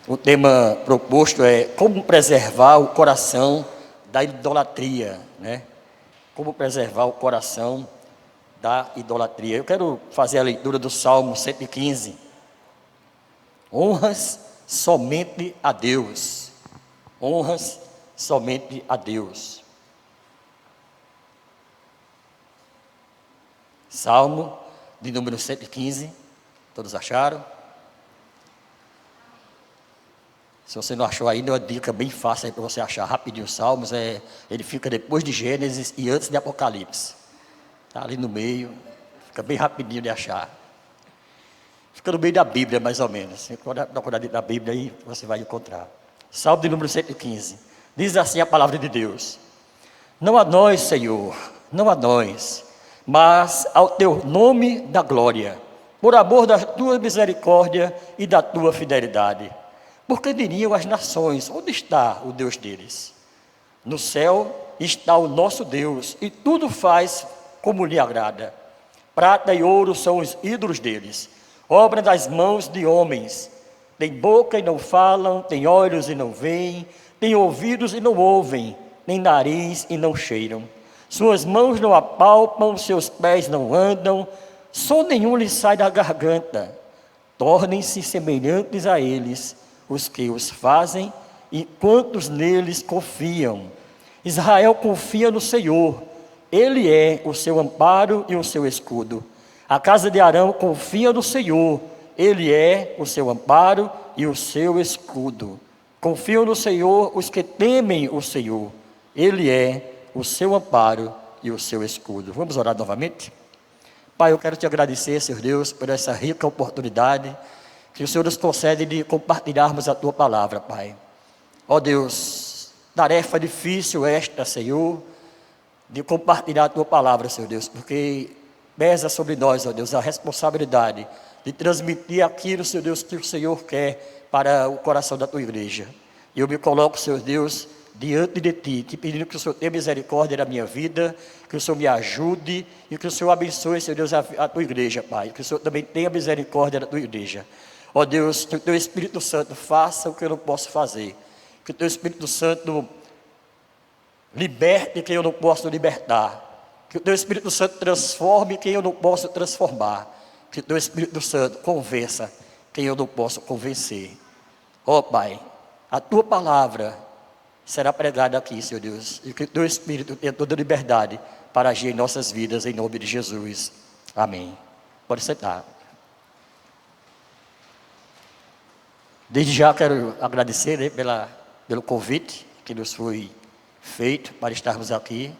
O tema proposto é como preservar o coração da idolatria, né? Como preservar o coração da idolatria. Eu quero fazer a leitura do Salmo 115. Honras somente a Deus. Honras somente a Deus. Salmo de número 115. Todos acharam? Se você não achou ainda, uma dica bem fácil aí para você achar rapidinho os Salmos, ele fica depois de Gênesis e antes de Apocalipse. Está ali no meio, fica bem rapidinho de achar. Fica no meio da Bíblia, mais ou menos. Se procurar dentro da Bíblia aí, você vai encontrar. Salmo de número 115. Diz assim a palavra de Deus: Não a nós, Senhor, não a nós, mas ao teu nome da glória, por amor da tua misericórdia e da tua fidelidade. Porque diriam as nações: onde está o Deus deles? No céu está o nosso Deus, e tudo faz como lhe agrada. Prata e ouro são os ídolos deles, obra das mãos de homens. Tem boca e não falam, tem olhos e não veem, tem ouvidos e não ouvem, nem nariz e não cheiram. Suas mãos não apalpam, seus pés não andam, som nenhum lhes sai da garganta. Tornem-se semelhantes a eles os que os fazem e quantos neles confiam. Israel confia no Senhor, Ele é o seu amparo e o seu escudo. A casa de Arão confia no Senhor, Ele é o seu amparo e o seu escudo. Confiam no Senhor os que temem o Senhor, Ele é o seu amparo e o seu escudo. Vamos orar novamente? Pai, eu quero te agradecer, Senhor Deus, por essa rica oportunidade que o Senhor nos concede de compartilharmos a Tua palavra, Pai. Ó Deus, tarefa difícil esta, Senhor, de compartilhar a Tua palavra, Senhor Deus, porque pesa sobre nós, ó Deus, a responsabilidade de transmitir aquilo, Senhor Deus, que o Senhor quer para o coração da Tua igreja. E eu me coloco, Senhor Deus, diante de Ti, te pedindo que o Senhor tenha misericórdia da minha vida, que o Senhor me ajude e que o Senhor abençoe, Senhor Deus, a Tua igreja, Pai, que o Senhor também tenha misericórdia da Tua igreja. Ó Deus, que o Teu Espírito Santo faça o que eu não posso fazer, que o Teu Espírito Santo liberte quem eu não posso libertar, que o Teu Espírito Santo transforme quem eu não posso transformar, que o Teu Espírito Santo convença quem eu não posso convencer. Ó Pai, a Tua palavra será pregada aqui, Senhor Deus, e que o Teu Espírito tenha toda a liberdade para agir em nossas vidas, em nome de Jesus. Amém. Pode sentar. Desde já quero agradecer, né, pelo convite que nos foi feito para estarmos aqui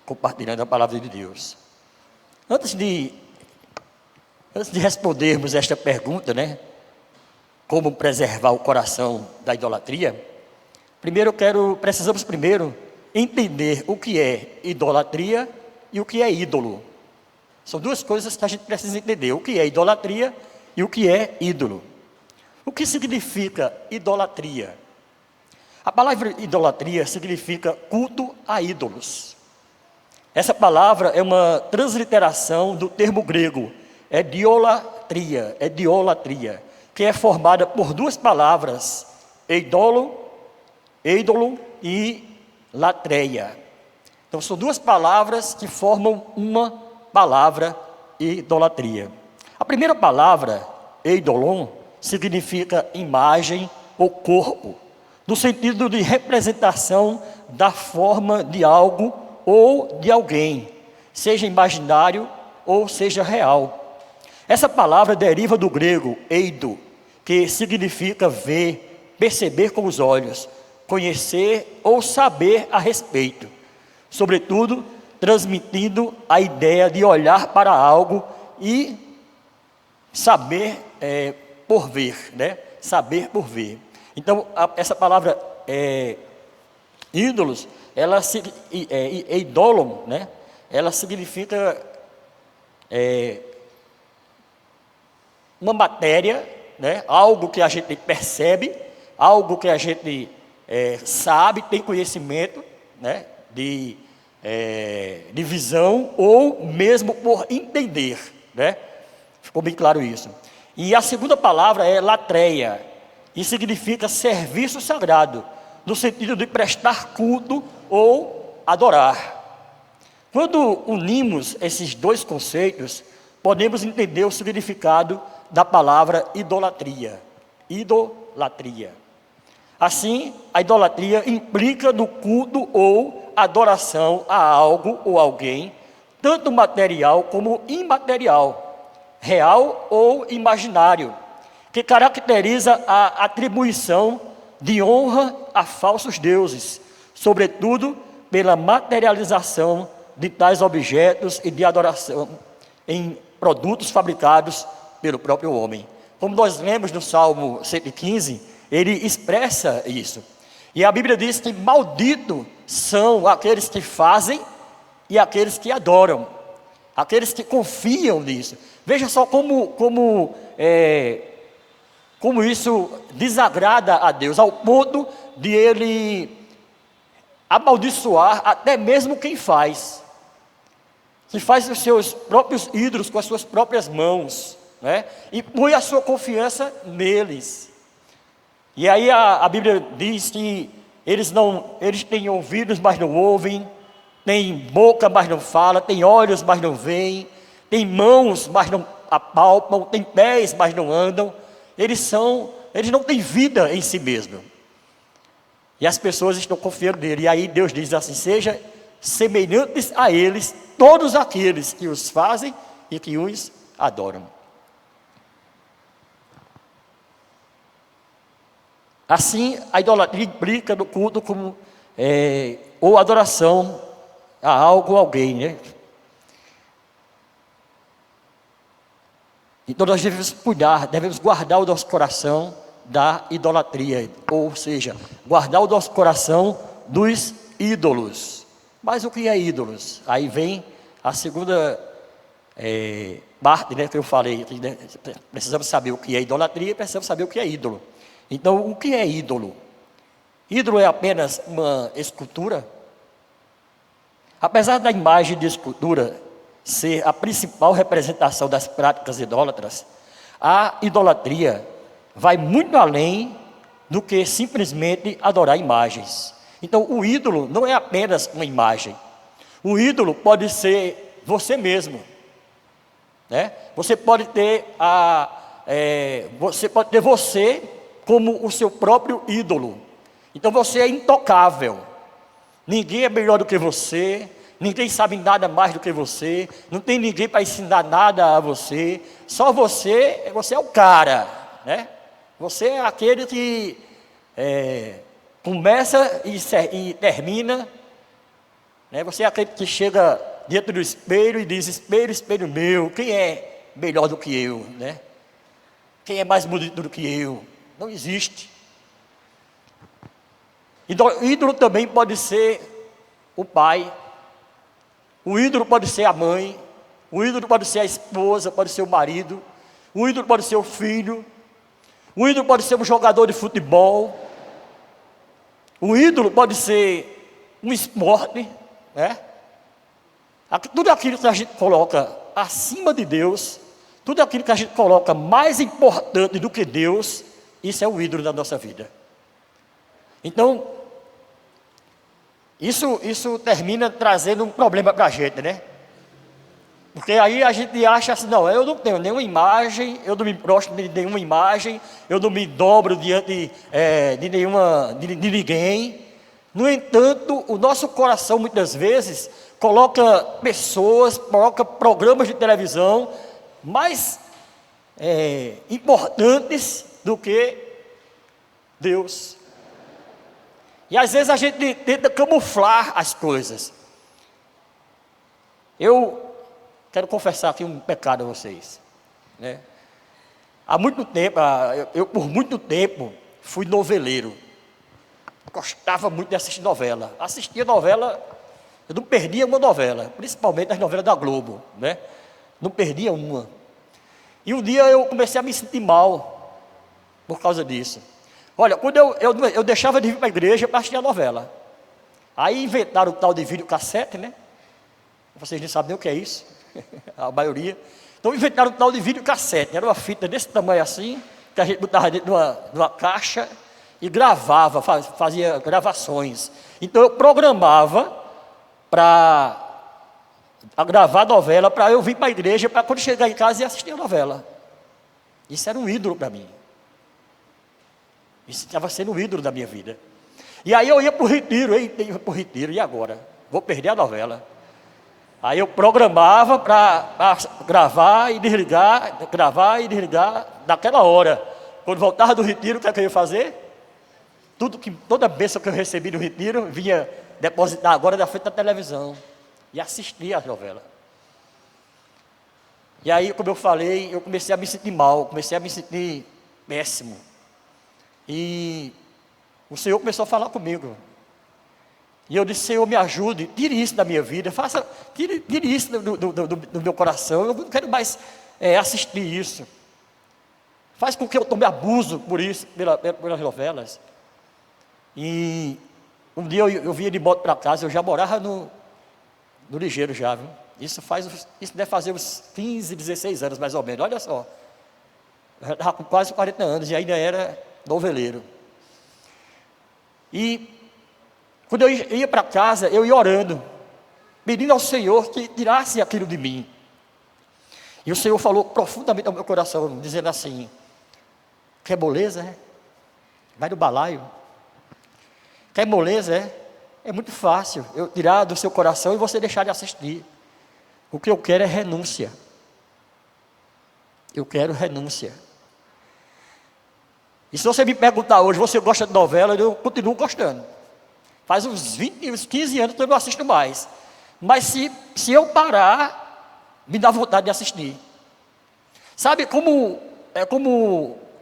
compartilhando a palavra de Deus. Antes de respondermos esta pergunta, né, como preservar o coração da idolatria, precisamos primeiro entender o que é idolatria e o que é ídolo. São duas coisas que a gente precisa entender: o que é idolatria e o que é ídolo. O que significa idolatria? A palavra idolatria significa culto a ídolos. Essa palavra é uma transliteração do termo grego, idolatria, que é formada por duas palavras, eidolo e latreia. Então são duas palavras que formam uma palavra, idolatria. A primeira palavra, eidolon, significa imagem ou corpo, no sentido de representação da forma de algo ou de alguém, seja imaginário ou seja real. Essa palavra deriva do grego eido, que significa ver, perceber com os olhos, conhecer ou saber a respeito, sobretudo transmitindo a ideia de olhar para algo e saber por ver, né? Saber por ver. Então, essa palavra ídolos, eidolon, né? Ela significa uma matéria, né? Algo que a gente percebe, algo que a gente sabe, tem conhecimento, né? De visão ou mesmo por entender, né? Ficou bem claro isso. E a segunda palavra é latreia, e significa serviço sagrado, no sentido de prestar culto ou adorar. Quando unimos esses dois conceitos, podemos entender o significado da palavra idolatria. Idolatria. Assim, a idolatria implica no culto ou adoração a algo ou alguém, tanto material como imaterial, real ou imaginário, que caracteriza a atribuição de honra a falsos deuses, sobretudo pela materialização de tais objetos e de adoração em produtos fabricados pelo próprio homem. Como nós lemos no Salmo 115, ele expressa isso. E a Bíblia diz que maldito são aqueles que fazem e aqueles que adoram, aqueles que confiam nisso. Veja só como isso desagrada a Deus, ao ponto de ele amaldiçoar até mesmo quem faz. Que faz os seus próprios ídolos com as suas próprias mãos, né? E põe a sua confiança neles. E aí a Bíblia diz que eles têm ouvidos, mas não ouvem, têm boca, mas não falam, têm olhos, mas não veem, têm mãos, mas não apalpam, têm pés, mas não andam. Eles não têm vida em si mesmos. E as pessoas estão confiando nele. E aí Deus diz assim: seja semelhantes a eles todos aqueles que os fazem e que os adoram. Assim, a idolatria implica no culto como ou adoração a algo ou alguém, né? Então nós devemos cuidar, devemos guardar o nosso coração da idolatria, ou seja, guardar o nosso coração dos ídolos. Mas o que é ídolos? Aí vem a segunda parte, né, que eu falei, né? Precisamos saber o que é idolatria, precisamos saber o que é ídolo. Então, o que é ídolo? Ídolo é apenas uma escultura? Apesar da imagem de escultura ser a principal representação das práticas idólatras, a idolatria vai muito além do que simplesmente adorar imagens. Então, o ídolo não é apenas uma imagem. O ídolo pode ser você mesmo, né? Você pode ter você como o seu próprio ídolo. Então, você é intocável. Ninguém é melhor do que você. Ninguém sabe nada mais do que você. Não tem ninguém para ensinar nada a você. Só você é o cara, né? Você é aquele que começa e termina, né? Você é aquele que chega diante do espelho e diz: espelho, espelho meu, quem é melhor do que eu, né? Quem é mais bonito do que eu? Não existe. Ídolo também pode ser o pai, o ídolo pode ser a mãe, o ídolo pode ser a esposa, pode ser o marido, o ídolo pode ser o filho, o ídolo pode ser um jogador de futebol, o ídolo pode ser um esporte, né? Tudo aquilo que a gente coloca acima de Deus, tudo aquilo que a gente coloca mais importante do que Deus, isso é o ídolo da nossa vida. Então, isso termina trazendo um problema para a gente, né? Porque aí a gente acha assim: não, eu não tenho nenhuma imagem, eu não me prostro de nenhuma imagem, eu não me dobro diante de ninguém. No entanto, o nosso coração muitas vezes coloca pessoas, coloca programas de televisão mais importantes do que Deus. E às vezes a gente tenta camuflar as coisas. Eu quero confessar aqui um pecado a vocês, né? Há muito tempo, eu por muito tempo fui noveleiro. Gostava muito de assistir novela. Assistia novela, eu não perdia uma novela, principalmente as novelas da Globo, né? Não perdia uma. E um dia eu comecei a me sentir mal por causa disso. Olha, quando eu deixava de vir para a igreja para assistir a novela. Aí inventaram o tal de videocassete, né? Vocês não sabem nem o que é isso, a maioria. Então inventaram o tal de videocassete. Era uma fita desse tamanho assim, que a gente botava dentro de uma caixa e gravava, fazia gravações. Então eu programava para gravar a novela, para eu vir para a igreja, para quando chegar em casa e assistir a novela. Isso era um ídolo para mim. Isso estava sendo um ídolo da minha vida. E aí eu ia para o retiro, e agora? Vou perder a novela. Aí eu programava para gravar e desligar naquela hora. Quando voltava do retiro, o que é que eu ia fazer? Toda a bênção que eu recebi no retiro, vinha depositar agora na frente da televisão. E assistia a novela. E aí, como eu falei, eu comecei a me sentir mal, comecei a me sentir péssimo. E o Senhor começou a falar comigo. E eu disse: Senhor, me ajude, tire isso da minha vida, tire isso do meu coração. Eu não quero mais assistir isso. Faz com que eu tome abuso por isso, pelas novelas. E um dia eu vinha de moto para casa, eu já morava no Ligeiro já, viu? Isso deve fazer uns 15, 16 anos mais ou menos, olha só. Eu já estava com quase 40 anos e ainda era noveleiro. E quando eu ia para casa, eu ia orando, pedindo ao Senhor que tirasse aquilo de mim. E o Senhor falou profundamente ao meu coração, dizendo assim: quer moleza, é? Vai no balaio. Quer moleza, é? É muito fácil eu tirar do seu coração e você deixar de assistir. O que eu quero é renúncia. Eu quero renúncia. E se você me perguntar hoje, você gosta de novela? Eu continuo gostando. Faz uns 15 anos que eu não assisto mais. Mas se eu parar, me dá vontade de assistir. Sabe como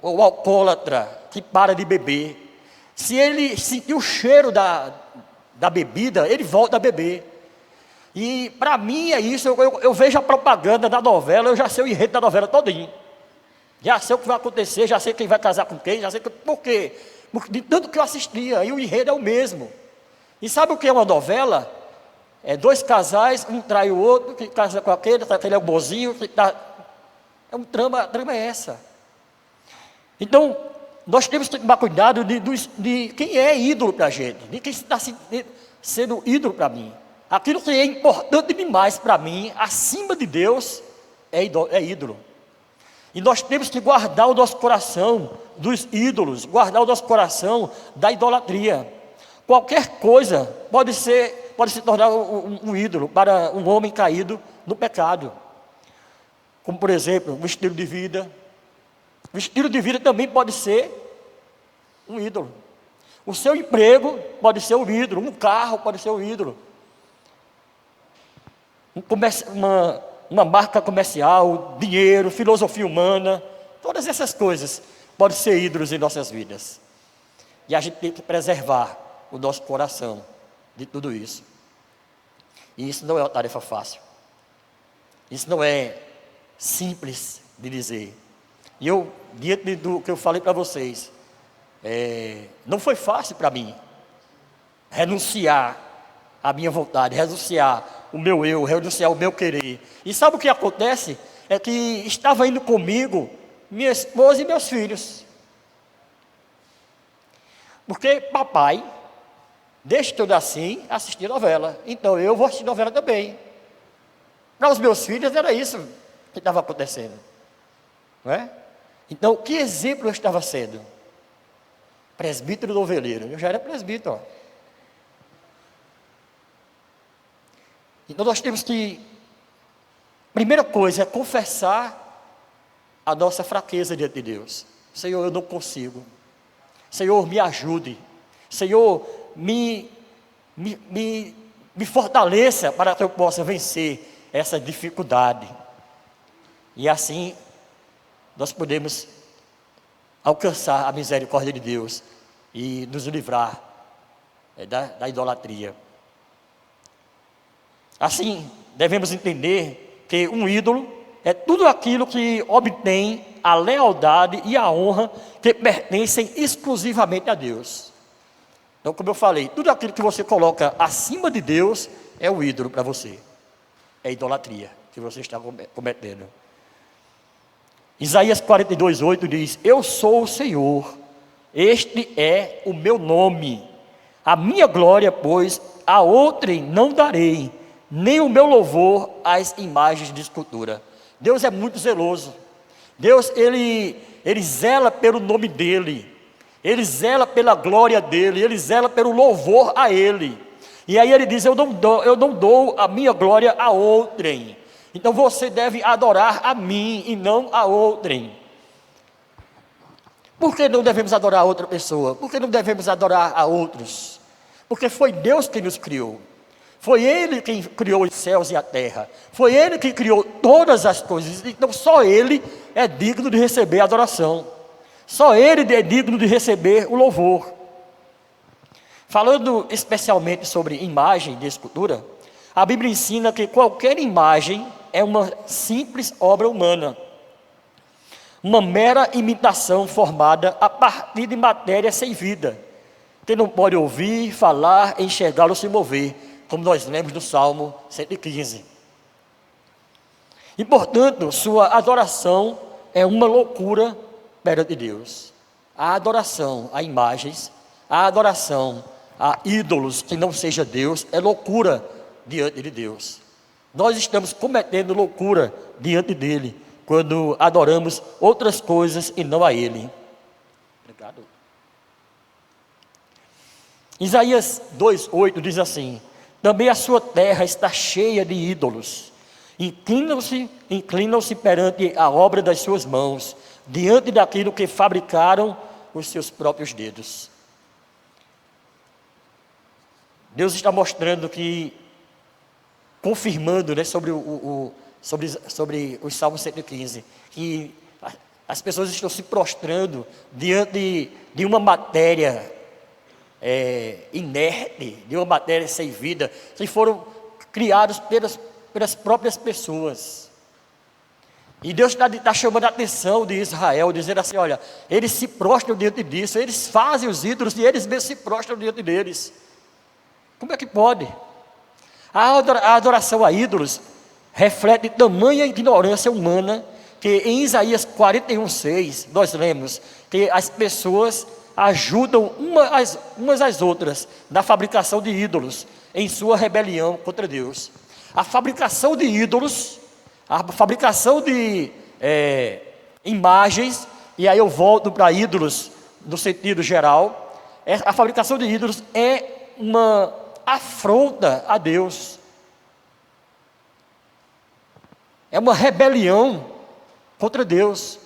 o alcoólatra que para de beber. Se ele sentir o cheiro da bebida, ele volta a beber. E para mim é isso, eu vejo a propaganda da novela, eu já sei o enredo da novela todinho. Já sei o que vai acontecer, já sei quem vai casar com quem, já sei por quê. De tanto que eu assistia, e o enredo é o mesmo. E sabe o que é uma novela? É dois casais, um trai o outro, que casa com aquele é o bonzinho, é um trama, a trama é essa. Então, nós temos que tomar cuidado de quem é ídolo para a gente, de quem está sendo ídolo para mim. Aquilo que é importante demais para mim, acima de Deus, é ídolo. E nós temos que guardar o nosso coração dos ídolos, guardar o nosso coração da idolatria. Qualquer coisa pode se tornar um ídolo para um homem caído no pecado. Como, por exemplo, um estilo de vida. O estilo de vida também pode ser um ídolo. O seu emprego pode ser um ídolo, um carro pode ser um ídolo. Uma marca comercial, dinheiro, filosofia humana, todas essas coisas podem ser ídolos em nossas vidas. E a gente tem que preservar o nosso coração de tudo isso. E isso não é uma tarefa fácil. Isso não é simples de dizer. E eu, diante do que eu falei para vocês, não foi fácil para mim renunciar à minha vontade, renunciar o meu eu, renunciar o meu querer. E sabe o que acontece? É que estava indo comigo minha esposa e meus filhos. Porque papai deixa tudo assim, assistir novela. Então eu vou assistir novela também. Para os meus filhos era isso que estava acontecendo. Não é? Então, que exemplo eu estava sendo? Presbítero noveleiro. Eu já era presbítero, ó. Então nós temos que, primeira coisa, é confessar a nossa fraqueza diante de Deus. Senhor, eu não consigo. Senhor, me ajude. Senhor, me fortaleça para que eu possa vencer essa dificuldade. E assim, nós podemos alcançar a misericórdia de Deus e nos livrar da idolatria. Assim, devemos entender que um ídolo é tudo aquilo que obtém a lealdade e a honra que pertencem exclusivamente a Deus. Então, como eu falei, tudo aquilo que você coloca acima de Deus é o ídolo para você. É idolatria que você está cometendo. Isaías 42:8 diz: eu sou o Senhor, este é o meu nome, a minha glória, pois, a outrem não darei, nem o meu louvor às imagens de escultura. Deus é muito zeloso. Deus, ele zela pelo nome dEle, Ele zela pela glória dEle, Ele zela pelo louvor a Ele. E aí Ele diz: eu não dou a minha glória a outrem. Então você deve adorar a mim e não a outrem. Por que não devemos adorar a outra pessoa? Por que não devemos adorar a outros? Porque foi Deus quem nos criou. Foi Ele quem criou os céus e a terra. Foi Ele que criou todas as coisas. Então só Ele é digno de receber a adoração. Só Ele é digno de receber o louvor. Falando especialmente sobre imagem de escultura, a Bíblia ensina que qualquer imagem é uma simples obra humana, uma mera imitação formada a partir de matéria sem vida, que não pode ouvir, falar, enxergar ou se mover, como nós lemos no Salmo 115. E portanto, sua adoração é uma loucura perante Deus. A adoração a imagens, a adoração a ídolos que não seja Deus, é loucura diante de Deus. Nós estamos cometendo loucura diante dEle, quando adoramos outras coisas e não a Ele. Obrigado. Isaías 2:8 diz assim: também a sua terra está cheia de ídolos, inclinam-se perante a obra das suas mãos, diante daquilo que fabricaram os seus próprios dedos. Deus está mostrando que, confirmando, né, sobre o Salmo 115, que as pessoas estão se prostrando diante de uma matéria inerte, de uma matéria sem vida, que foram criados pelas próprias pessoas. E Deus está chamando a atenção de Israel, dizendo assim: olha, eles se prostram diante disso, eles fazem os ídolos e eles mesmos se prostram diante deles. Como é que pode? A adoração a ídolos reflete tamanha ignorância humana, que em Isaías 41:6 nós lemos que as pessoas ajudam umas às outras na fabricação de ídolos, em sua rebelião contra Deus. A fabricação de ídolos, a fabricação de imagens, e aí eu volto para ídolos no sentido geral, a fabricação de ídolos é uma afronta a Deus, é uma rebelião contra Deus.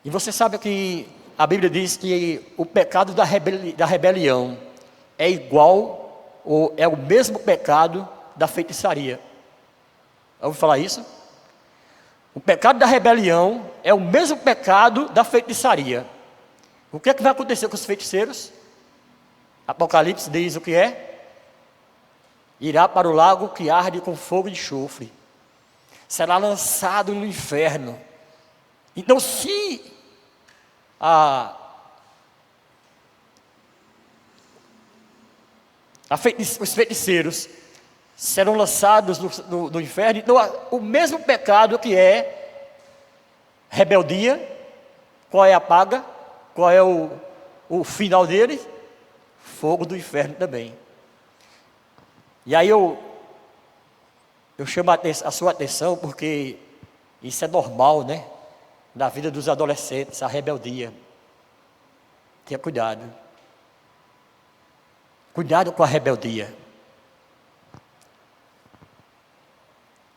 E você sabe que a Bíblia diz que o pecado da rebelião é igual, ou é o mesmo pecado da feitiçaria. Ouviu falar isso? O pecado da rebelião é o mesmo pecado da feitiçaria. O que é que vai acontecer com os feiticeiros? Apocalipse diz o que é? Irá para o lago que arde com fogo e enxofre. Será lançado no inferno. Então, se os feiticeiros serão lançados no inferno, então o mesmo pecado que é rebeldia, qual é a paga? Qual é o final dele? Fogo do inferno também. E aí eu chamo a sua atenção, porque isso é normal, né? Na vida dos adolescentes, a rebeldia. Tenha cuidado. Cuidado com a rebeldia.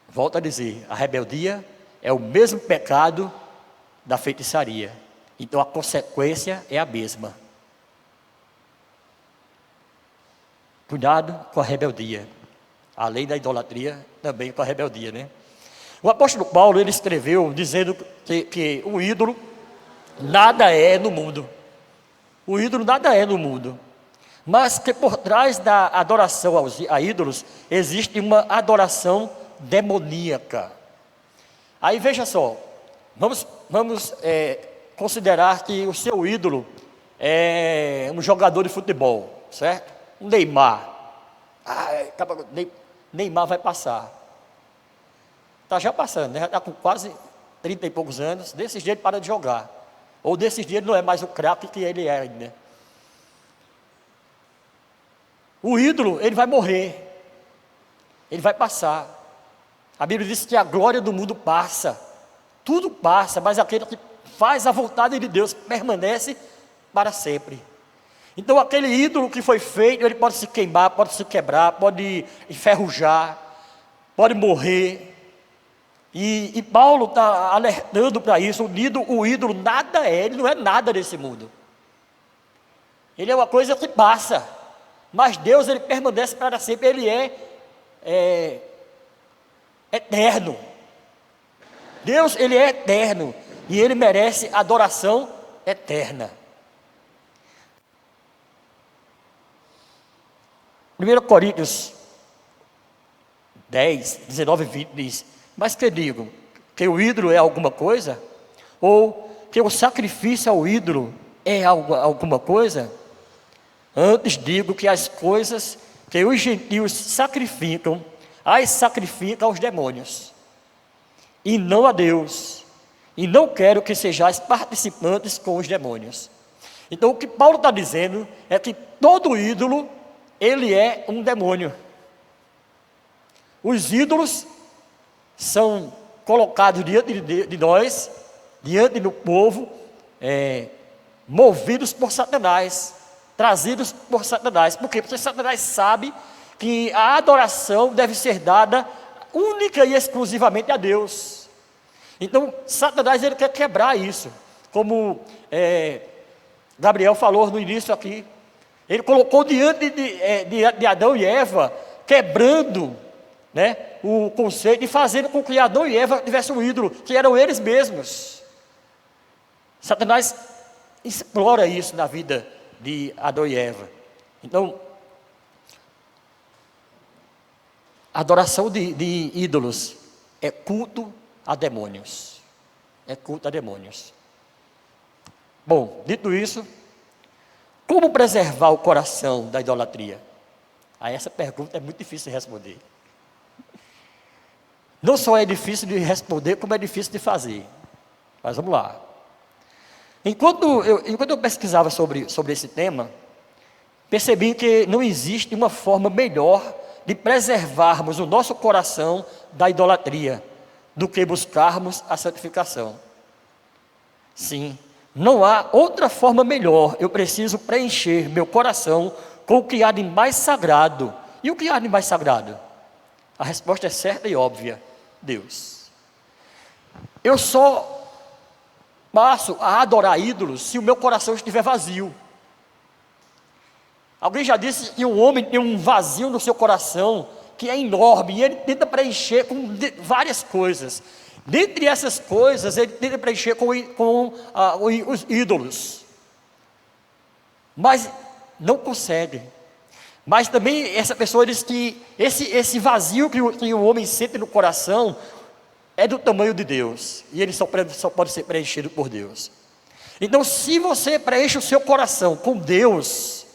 Volto a dizer, a rebeldia é o mesmo pecado da feitiçaria. Então a consequência é a mesma. Cuidado com a rebeldia. Além da idolatria, também com a rebeldia, né? O apóstolo Paulo, ele escreveu dizendo que o ídolo nada é no mundo. O ídolo nada é no mundo. Mas que por trás da adoração a ídolos, existe uma adoração demoníaca. Aí veja só, vamos considerar que o seu ídolo é um jogador de futebol, certo? Um Neymar. Neymar vai passar. Está já passando, né? Já está com quase 30 e poucos anos. Desses dias ele para de jogar. Ou desses dias ele não é mais o craque que ele era ainda. O ídolo, ele vai morrer. Ele vai passar. A Bíblia diz que a glória do mundo passa. Tudo passa, mas aquele que faz a vontade de Deus permanece para sempre. Então aquele ídolo que foi feito, ele pode se queimar, pode se quebrar, pode enferrujar, pode morrer. E Paulo está alertando para isso. O ídolo nada é, ele não é nada desse mundo. Ele é uma coisa que passa, mas Deus, ele permanece para sempre. Ele é eterno. Deus, ele é eterno e ele merece adoração eterna. 1 Coríntios 10, 19 e 20 diz: mas que digo? Que o ídolo é alguma coisa? Ou que o sacrifício ao ídolo é alguma coisa? Antes digo que as coisas que os gentios sacrificam, as sacrificam aos demônios, e não a Deus. E não quero que sejais participantes com os demônios. Então o que Paulo está dizendo é que todo ídolo, ele é um demônio. Os ídolos são colocados diante de nós, diante do povo, movidos por Satanás, trazidos por Satanás. Por quê? Porque Satanás sabe que a adoração deve ser dada única e exclusivamente a Deus. Então Satanás, ele quer quebrar isso, como Gabriel falou no início aqui. Ele colocou diante de Adão e Eva, quebrando, né, o conceito e fazendo com que Adão e Eva tivessem um ídolo, que eram eles mesmos. Satanás explora isso na vida de Adão e Eva. Então, a adoração de ídolos é culto a demônios. É culto a demônios. Bom, dito isso, como preservar o coração da idolatria? Essa pergunta é muito difícil de responder. Não só é difícil de responder, como é difícil de fazer. Mas vamos lá. Enquanto eu pesquisava sobre esse tema, percebi que não existe uma forma melhor de preservarmos o nosso coração da idolatria do que buscarmos a santificação. Sim, não há outra forma melhor. Eu preciso preencher meu coração com o que há de mais sagrado. E o que há de mais sagrado? A resposta é certa e óbvia: Deus. Eu só passo a adorar ídolos se o meu coração estiver vazio. Alguém já disse que um homem tem um vazio no seu coração que é enorme, e ele tenta preencher com várias coisas. Dentre essas coisas, ele tenta preencher com os ídolos, mas não consegue. Mas também essa pessoa diz que esse vazio que o homem sente no coração é do tamanho de Deus, e ele só pode ser preenchido por Deus. Então, se você preenche o seu coração com Deus,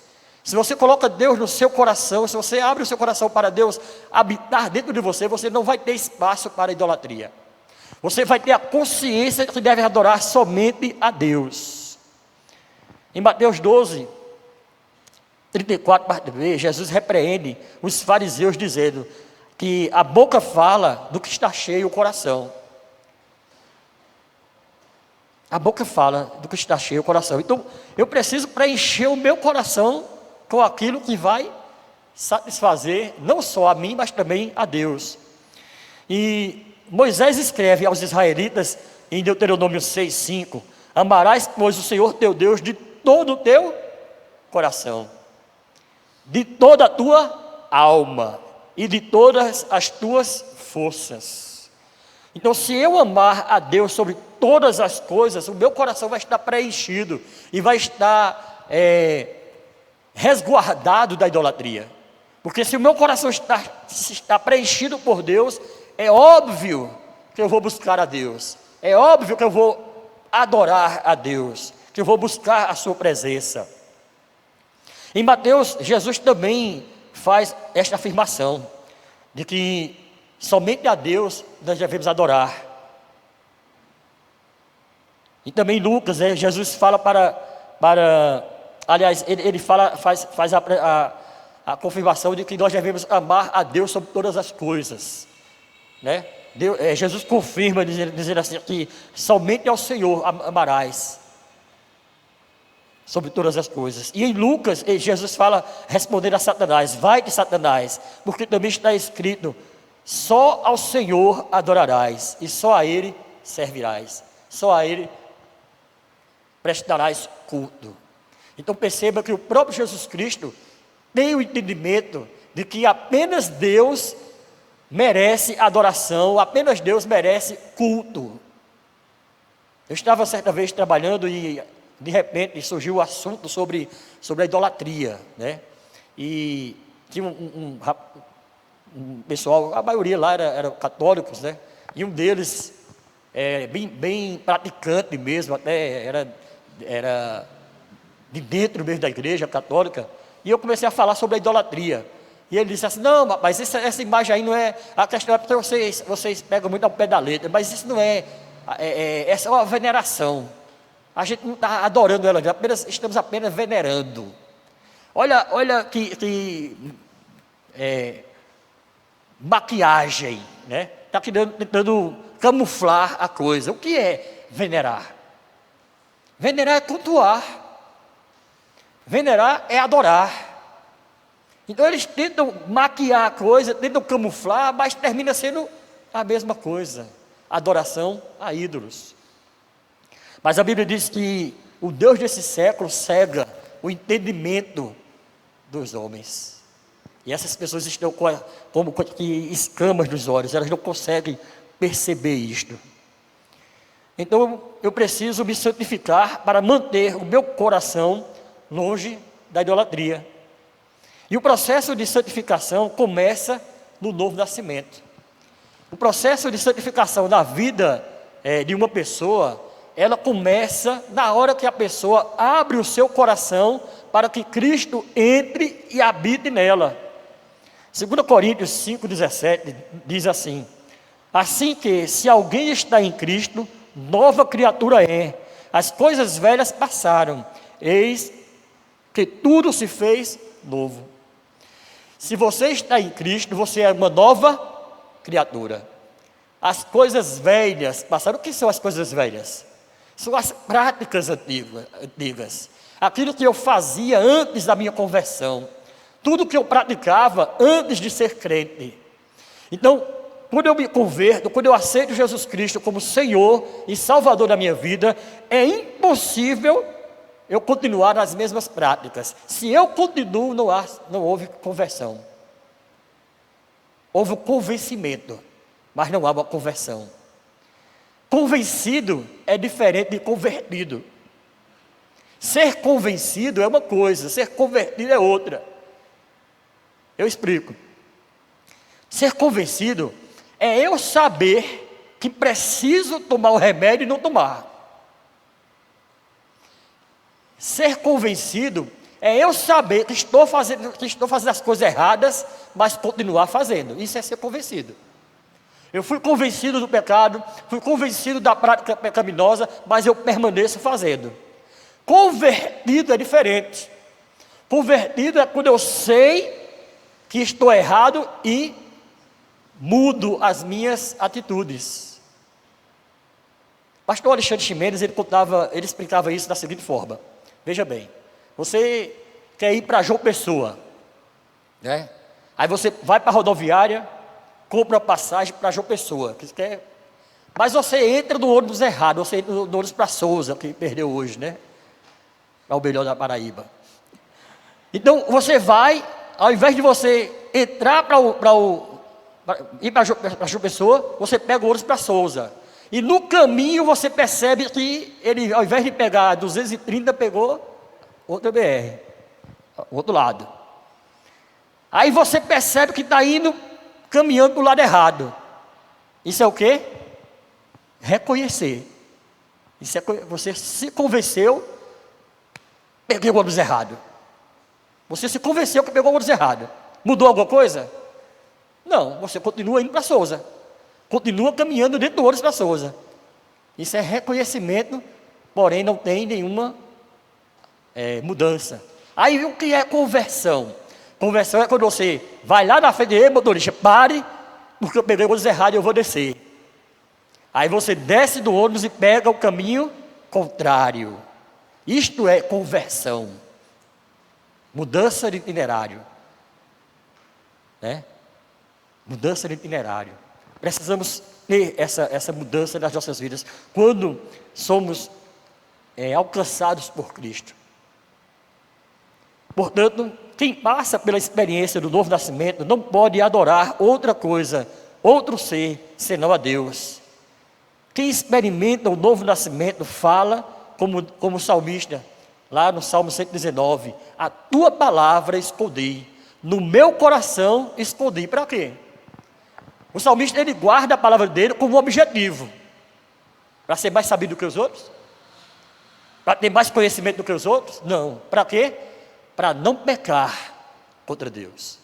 se você coloca Deus no seu coração, se você abre o seu coração para Deus habitar dentro de você, você não vai ter espaço para a idolatria. Você vai ter a consciência de que deve adorar somente a Deus. Em Mateus 12, 34, parte B, Jesus repreende os fariseus dizendo que a boca fala do que está cheio o coração. A boca fala do que está cheio o coração. Então, eu preciso preencher o meu coração com aquilo que vai satisfazer não só a mim, mas também a Deus. E Moisés escreve aos israelitas em Deuteronômio 6:5: amarás, pois, o Senhor teu Deus de todo o teu coração, de toda a tua alma e de todas as tuas forças. Então, se eu amar a Deus sobre todas as coisas, o meu coração vai estar preenchido e vai estar resguardado da idolatria. Porque se o meu coração está preenchido por Deus, é óbvio que eu vou buscar a Deus, é óbvio que eu vou adorar a Deus, que eu vou buscar a sua presença. Em Mateus, Jesus também faz esta afirmação, de que Somente a Deus nós devemos adorar. E também em Lucas, Jesus fala aliás, ele faz a confirmação de que nós devemos amar a Deus sobre todas as coisas, né? Jesus confirma, dizendo assim, que somente ao Senhor amarás sobre todas as coisas. E em Lucas, Jesus fala, respondendo a Satanás: vai-te, Satanás, porque também está escrito: só ao Senhor adorarás, e só a Ele servirás, só a Ele prestarás culto. Então perceba que o próprio Jesus Cristo tem o entendimento de que apenas Deus merece adoração, apenas Deus merece culto. Eu estava certa vez trabalhando e de repente surgiu o assunto sobre a idolatria, né? E tinha um pessoal, a maioria lá era católicos, né? E um deles, bem praticante mesmo, até era de dentro mesmo da igreja católica, e eu comecei a falar sobre a idolatria, e ele disse assim: não, mas essa imagem aí não é, a questão é porque vocês pegam muito ao pé da letra, mas isso não essa é uma veneração, a gente não está adorando ela, estamos apenas venerando. Olha que maquiagem, né? Está tentando camuflar a coisa. O que é venerar? Venerar é cultuar. Venerar é adorar. Então eles tentam maquiar a coisa, tentam camuflar, mas termina sendo a mesma coisa: adoração a ídolos. Mas a Bíblia diz que o Deus desse século cega o entendimento dos homens. E essas pessoas estão como escamas nos olhos, elas não conseguem perceber isto. Então eu preciso me santificar para manter o meu coração longe da idolatria. E o processo de santificação começa no novo nascimento. O processo de santificação da vida de uma pessoa, ela começa na hora que a pessoa abre o seu coração para que Cristo entre e habite nela. 2 Coríntios 5,17 diz assim: assim que, se alguém está em Cristo, nova criatura é, as coisas velhas passaram, eis que tudo se fez novo. Se você está em Cristo, você é uma nova criatura. As coisas velhas passaram. O que são as coisas velhas? São as práticas antigas, aquilo que eu fazia antes da minha conversão, tudo que eu praticava antes de ser crente. Então, quando eu me converto, quando eu aceito Jesus Cristo como Senhor e Salvador da minha vida, é impossível eu continuar nas mesmas práticas. Se eu continuo, não houve conversão. Houve um convencimento, mas não há uma conversão. Convencido é diferente de convertido. Ser convencido é uma coisa, ser convertido é outra. Eu explico. Ser convencido é eu saber que preciso tomar o remédio e não tomar. Ser convencido é eu saber que estou fazendo as coisas erradas, mas continuar fazendo. Isso é ser convencido. Eu fui convencido do pecado, fui convencido da prática pecaminosa, mas eu permaneço fazendo. Convertido é diferente. Convertido é quando eu sei que estou errado e mudo as minhas atitudes. Pastor Alexandre Ximenes, ele explicava isso da seguinte forma: veja bem, você quer ir para João Pessoa, né? Aí você vai para a rodoviária, compra uma passagem para João Pessoa, mas você entra no ônibus errado, você entra no ônibus para Souza, que perdeu hoje, né? É o melhor da Paraíba. Então você vai, ao invés de você entrar ir para João Pessoa, você pega o ônibus para Souza. E no caminho você percebe que ele, ao invés de pegar 230, pegou outra BR, outro lado. Aí você percebe que está indo, caminhando para o lado errado. Isso é o quê? Reconhecer. Isso é, você se convenceu, peguei o ônibus errado. Você se convenceu que pegou o ônibus errado. Mudou alguma coisa? Não, você continua indo para Sousa. Continua caminhando dentro do Ouros para Sousa. Isso é reconhecimento, porém não tem nenhuma mudança. Aí o que é conversão? Conversão é quando você vai lá na frente, ei motorista, pare, porque eu peguei o ônibus errado e eu vou descer. Aí você desce do ônibus e pega o caminho contrário. Isto é conversão. Mudança de itinerário. Né? Mudança de itinerário. Precisamos ter essa mudança nas nossas vidas quando somos alcançados por Cristo. Portanto, quem passa pela experiência do novo nascimento não pode adorar outra coisa, outro ser, senão a Deus. Quem experimenta o novo nascimento fala como o salmista, lá no Salmo 119, a tua palavra escondi, no meu coração escondi. Para quê? O salmista, ele guarda a palavra dele como objetivo, para ser mais sabido do que os outros? Para ter mais conhecimento do que os outros? Não. Para quê? Para não pecar contra Deus.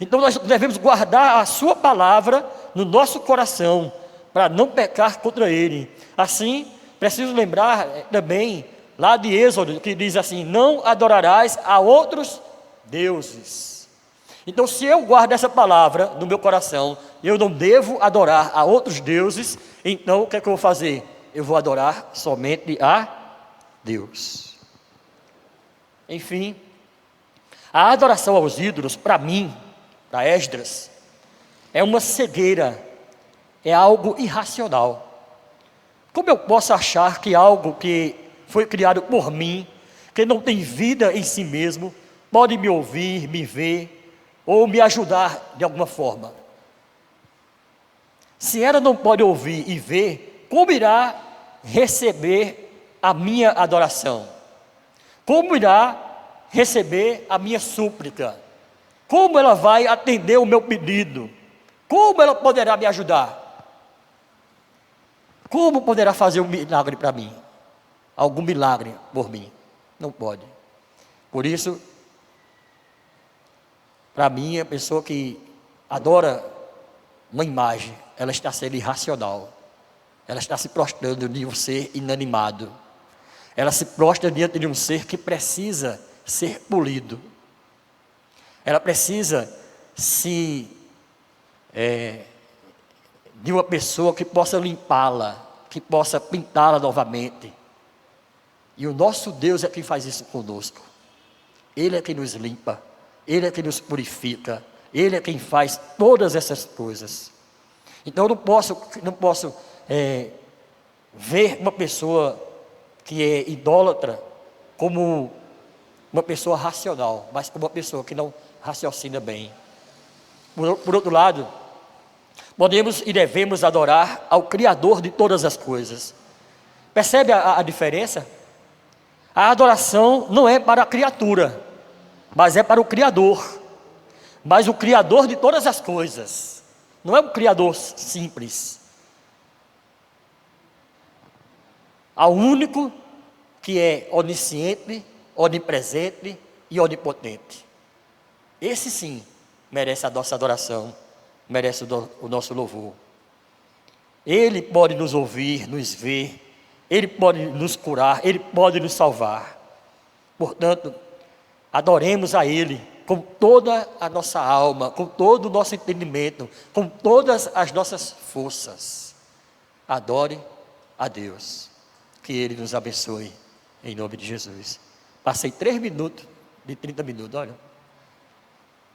Então nós devemos guardar a sua palavra no nosso coração, para não pecar contra Ele. Assim, preciso lembrar também, lá de Êxodo, que diz assim, não adorarás a outros deuses. Então, se eu guardo essa palavra no meu coração, eu não devo adorar a outros deuses, então o que é que eu vou fazer? Eu vou adorar somente a Deus. Enfim, a adoração aos ídolos, para mim, para Esdras, é uma cegueira, é algo irracional. Como eu posso achar que algo que foi criado por mim, que não tem vida em si mesmo, pode me ouvir, me ver, ou me ajudar de alguma forma? Se ela não pode ouvir e ver, como irá receber a minha adoração? Como irá receber a minha súplica? Como ela vai atender o meu pedido? Como ela poderá me ajudar? Como poderá fazer um milagre para mim? Algum milagre por mim? Não pode. Por isso, para mim, a pessoa que adora uma imagem, ela está sendo irracional. Ela está se prostrando de um ser inanimado. Ela se prostra diante de um ser que precisa ser polido. Ela precisa de uma pessoa que possa limpá-la, que possa pintá-la novamente. E o nosso Deus é quem faz isso conosco. Ele é quem nos limpa, Ele é quem nos purifica, Ele é quem faz todas essas coisas. Então eu não posso ver uma pessoa que é idólatra como uma pessoa racional, mas como uma pessoa que não raciocina bem. Por outro lado, podemos e devemos adorar ao Criador de todas as coisas. Percebe a diferença? A adoração não é para a criatura, mas é para o Criador. Mas o Criador de todas as coisas. Não é um Criador simples. Ao único que é onisciente, onipresente e onipotente. Esse sim merece a nossa adoração, merece o nosso louvor. Ele pode nos ouvir, nos ver, Ele pode nos curar, Ele pode nos salvar. Portanto, adoremos a Ele com toda a nossa alma, com todo o nosso entendimento, com todas as nossas forças. Adore a Deus. Que Ele nos abençoe, em nome de Jesus. Passei 3 minutos de 30 minutos, olha.